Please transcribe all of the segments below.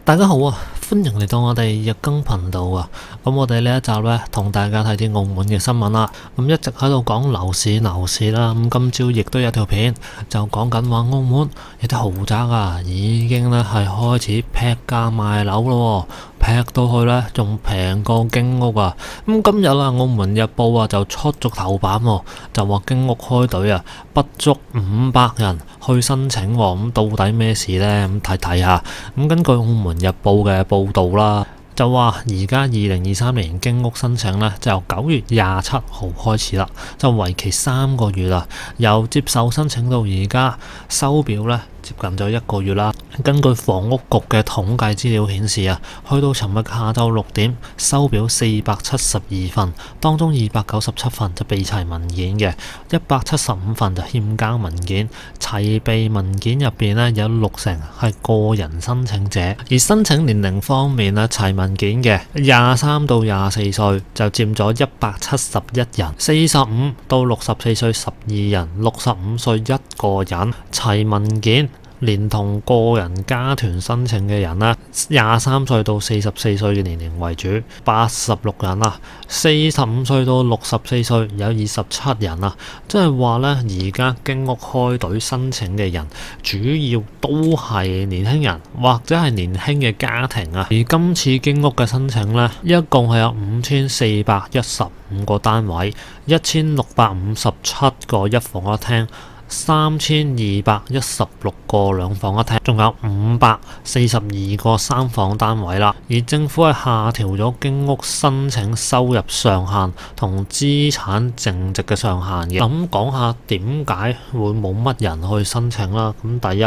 大家好啊，歡迎嚟到我哋日更頻道啊。咁我哋呢一集呢，同大家睇啲澳門嘅新聞啦。咁一直喺度講樓市啦。咁今朝亦都有條片就講緊話，澳門有啲豪宅啊，已經呢係開始劈價賣樓咯，劈到去呢仲平過經屋啊。咁今日啊，澳門日報啊就出咗頭版喎，就話經屋開隊啊，不足500人去申請喎。咁到底咩事呢？咁睇下。咁根據澳門日報嘅報導啦，就話而家2023年經屋申請呢，就由9月27號開始啦，就為期3個月啦。由接受申請到而家收表呢，接近咗1個月啦。根據房屋局嘅統計資料顯示啊，去到尋日下晝6點，收表472份，當中297份就備齊文件嘅，175份就欠交文件。齊備文件入邊呢，有60%係個人申請者，而申請年齡方面呢，齊文件嘅23到24歲就佔咗171人，45到64歲12人，65歲1個人。齊文件連同個人家團申請嘅人呢，23歲到44歲嘅年齡為主，86人啊；45歲到64歲有27人啊。即係話呢，而家經屋開隊申請嘅人，主要都係年輕人或者係年輕嘅家庭啊。而今次經屋嘅申請呢，一共係有5415個單位，1657個一房一廳，3216個兩房一廳，仲有542個3房單位啦。而政府係下調咗經屋申請收入上限同資產淨值嘅上限嘅。咁講下點解會冇乜人去申請啦？咁第一，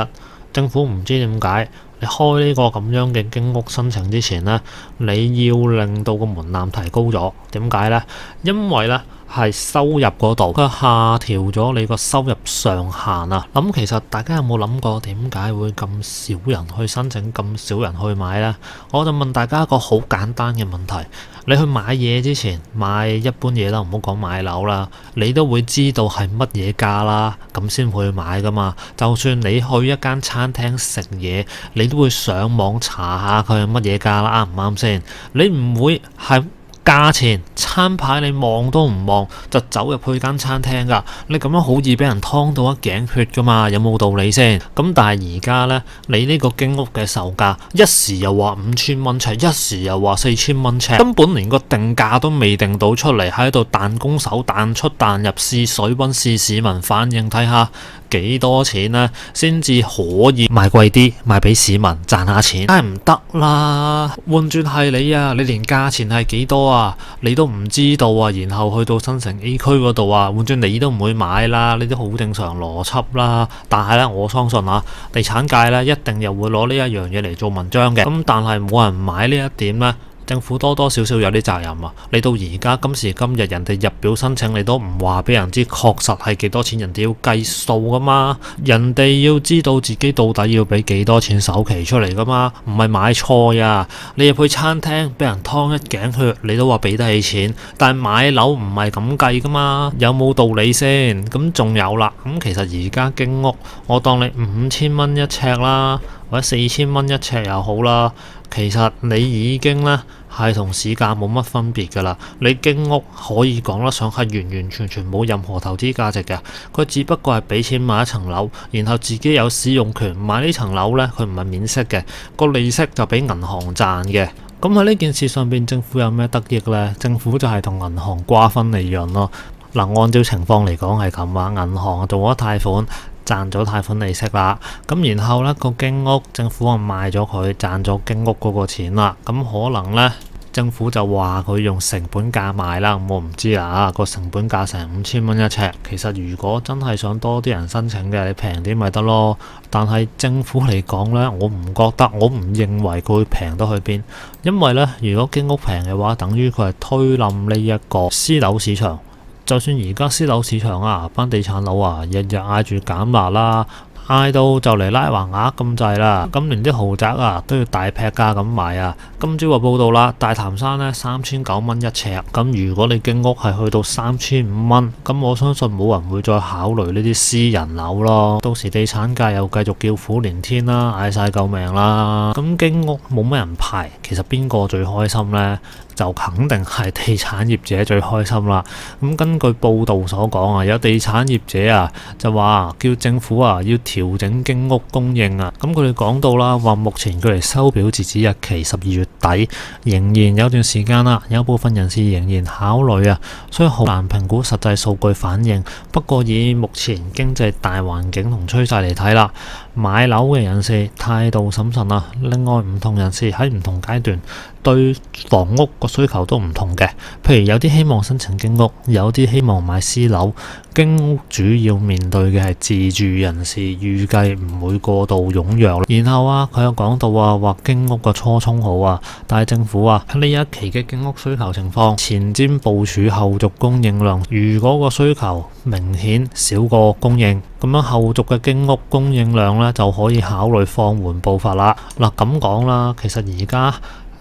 政府唔知點解你開呢個咁樣嘅經屋申請之前呢，你要令到個門檻提高咗。點解呢？因為呢係收入嗰度，佢下調咗你個收入上限啊！咁其實大家有冇諗過點解會咁少人去申請，咁少人去買呢？我就問大家一個好簡單嘅問題：你去買嘢之前，買一般嘢啦，唔好講買樓啦，你都會知道係乜嘢價啦，咁先會去買噶嘛。就算你去一間餐廳食嘢，你都會上網查下佢係乜嘢價啦，啱唔啱先？你唔會係價錢餐牌你望都唔望就走入去間餐廳噶，你咁樣好易俾人劏到一頸血噶嘛，有冇道理先？咁但係而家呢，你呢個經屋嘅售價一時又話5000蚊尺，一時又話4000蚊尺，根本連個定價都未定到出嚟，喺度彈弓手彈出彈入試水溫，試市民反應，睇下幾多錢呢先至可以賣貴啲，賣俾市民賺下錢，梗係唔得啦！換轉係你啊，你連價錢係幾多啊，你都唔知道啊，然後去到新城 A 區嗰度啊，換轉你都唔會買啦，呢啲好正常邏輯啦。但係咧，我相信啊，地產界咧一定又會攞呢一樣嘢嚟做文章嘅。咁但係冇人買呢一點咧，政府多多少少有啲責任啊！你到而家今時今日，人哋入表申請，你都唔話俾人知確實係幾多錢，人哋要計數噶嘛，人哋要知道自己到底要俾幾多錢首期出嚟噶嘛，唔係買菜啊！你入去餐廳俾人劏一頸血，你都話俾得起錢，但係買樓唔係咁計噶嘛，有冇道理先？咁仲有啦，咁其實而家經屋，我當你5000蚊一尺啦，或者4000蚊一尺又好啦。其實你已經呢係同市價冇乜分別㗎啦。你經屋可以講得上係完完全全冇任何投資價值嘅，佢只不過係俾錢買一層樓，然後自己有使用權買呢層樓呢，佢唔係免息嘅，個利息就俾銀行賺嘅。咁喺呢件事上邊，政府有咩得益呢？政府就係同銀行瓜分利潤咯。嗱，按照情況嚟講係咁啊，銀行做咗貸款，賺咗貸款利息啦，咁然後呢個經屋政府啊賣咗佢，賺咗經屋嗰個錢啦，咁可能呢，政府就話佢用成本價賣啦，我唔知啦，個成本價成5000蚊一尺，其實如果真係想多啲人申請嘅，你平啲咪得咯。但係政府嚟講呢，我唔覺得，我唔認為佢會平得去邊，因為呢，如果經屋平嘅話，等於佢係推冧呢一個私樓市場。就算而家私樓市場啊，班地產佬啊，日日嗌住減辣啦，嗌到就嚟拉橫額咁滯啦，咁連啲豪宅啊都要大劈價咁賣啊！今朝就報道啦，大潭山呢3900蚊一尺，咁如果你經屋係去到3500蚊，咁我相信冇人會再考慮呢啲私人樓咯。到時地產界又繼續叫苦連天啦，嗌晒救命啦。咁經屋冇乜人排，其實邊個最開心呢？就肯定係地產業者最開心啦。咁根據報道所講啊，有地產業者啊就話叫政府啊要調整經屋供應啊。咁佢哋講到啦，話目前佢哋收表截止日期12月底，仍然有段時間啦。有部分人士仍然考慮啊，所以好難評估實際數據反應。不過以目前經濟大環境同趨勢嚟睇啦，買樓嘅人士態度審慎啊。另外唔同人士喺唔同階段對房屋個需求都唔同嘅，譬如有啲希望申請經屋，有啲希望買私樓。經屋主要面對嘅係自住人士，預計唔會過度踴躍。然後啊，佢有講到啊，話經屋個初衷好啊，但係政府啊呢一期嘅經屋需求情況前瞻部署後續供應量，如果個需求明顯少過供應，咁樣後續嘅經屋供應量呢，就可以考慮放緩步伐啦。嗱咁講啦，其實而家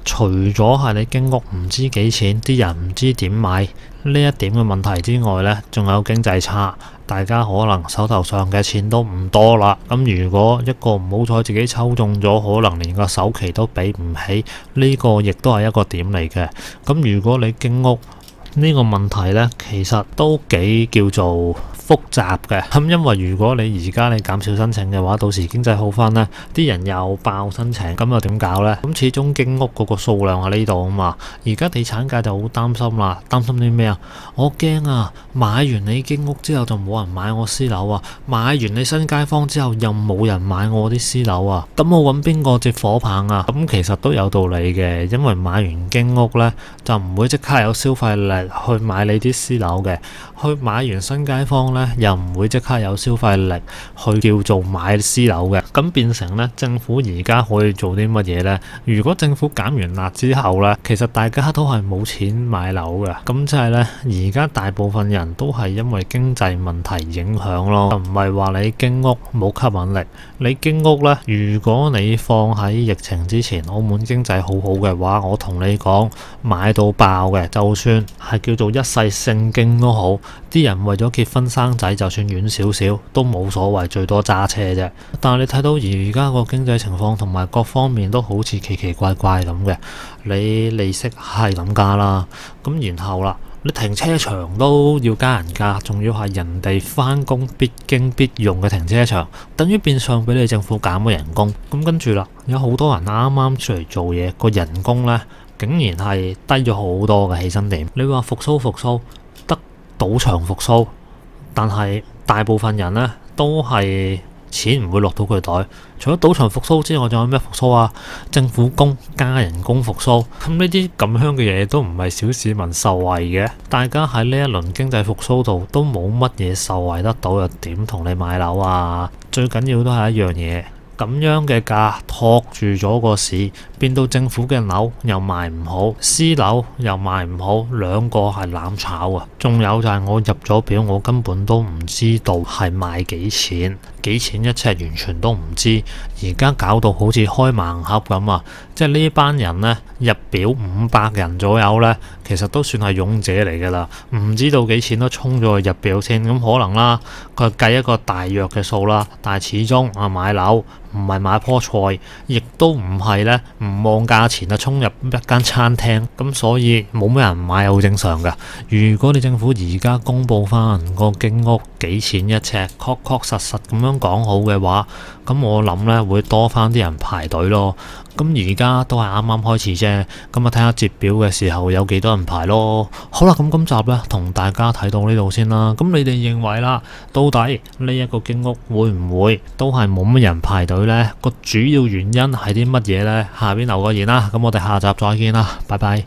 除咗係你經屋唔知幾錢，啲人唔知點買呢一點嘅問題之外呢，仲有經濟差，大家可能手頭上嘅錢都唔多啦。咁如果一個唔好彩自己抽中咗，可能連個首期都俾唔起，呢個亦都係一個點嚟嘅。咁如果你經屋呢個問題呢，其實都幾叫做複雜嘅。咁因為如果你而家你減少申請嘅話，到時經濟好翻呢，啲人又爆申請，咁又點搞呢？咁始終經屋嗰個數量喺呢度啊嘛。而家地產界就好擔心啦，擔心啲咩啊？我驚啊，買完你經屋之後就冇人買我私樓啊，買完你新街坊之後又冇人買我啲私樓啊，咁我揾邊個接火棒啊？咁其實都有道理嘅，因為買完經屋呢，就唔會即刻有消費力去買你啲私樓嘅，去買完新街坊呢，又唔會即刻有消費力去叫做買私樓嘅。咁變成呢，政府而家可以做啲乜嘢呢？如果政府減完辣之後呢，其實大家都係冇錢買樓嘅。咁即係呢，而家大部分人都係因為經濟問題影響咯，唔係話你經屋冇吸引力。你經屋呢，如果你放喺疫情之前，澳門經濟好好嘅話，我同你講買到爆嘅，就算係叫做一世聖經都好，啲人為咗結婚生仔，就算遠少少都冇所謂，最多揸車啫。但係你睇到而家個經濟情況同埋各方面都好似奇奇怪怪咁嘅，你利息係咁加啦，咁然後啦，你停車場都要加人價，仲要係人哋返工必經必用嘅停車場，等於變相俾你政府減咗人工。咁跟住啦，有好多人啱啱出嚟做嘢，個人工呢竟然係低咗好多嘅起薪點。你話復甦得賭場復甦，但係大部分人呢都係錢唔會落到佢袋。除咗賭場復甦之外，仲有咩復甦啊？政府工加人工復甦，咁呢啲咁樣嘅嘢都唔係小市民受惠嘅。大家喺呢一輪經濟復甦度都冇乜嘢受惠得到，又點同你買樓啊？最緊要都係一樣嘢。咁樣嘅價托住咗個市，變到政府嘅樓又賣唔好，私樓又賣唔好，兩個係攬炒啊！仲有就係我入咗表，我根本都唔知道係賣幾錢一尺，完全都唔知。而家搞到好似開盲盒咁啊！即係呢班人呢，入表500人左右呢，其實都算係勇者嚟㗎啦。唔知道幾錢都衝咗去入表先，咁可能啦，佢計一個大約嘅數啦。但係始終啊，買樓唔係買棵菜，亦都唔係呢，唔望價錢啊衝入一間餐廳，咁所以冇咩人買係好正常㗎。如果你政府而家公佈翻個經屋幾錢一尺，確實咁樣講好嘅話，咁我諗呢會多翻啲人排隊咯。咁而家都係啱啱開始啫，咁啊睇下截表嘅時候有幾多人排咯。好啦，咁今集呢同大家睇到呢度先啦。咁你哋認為啦，到底呢一個經屋會唔會都係冇乜人排隊呢？個主要原因係啲乜嘢呢？下邊留個言啦。咁我哋下集再見啦，拜拜。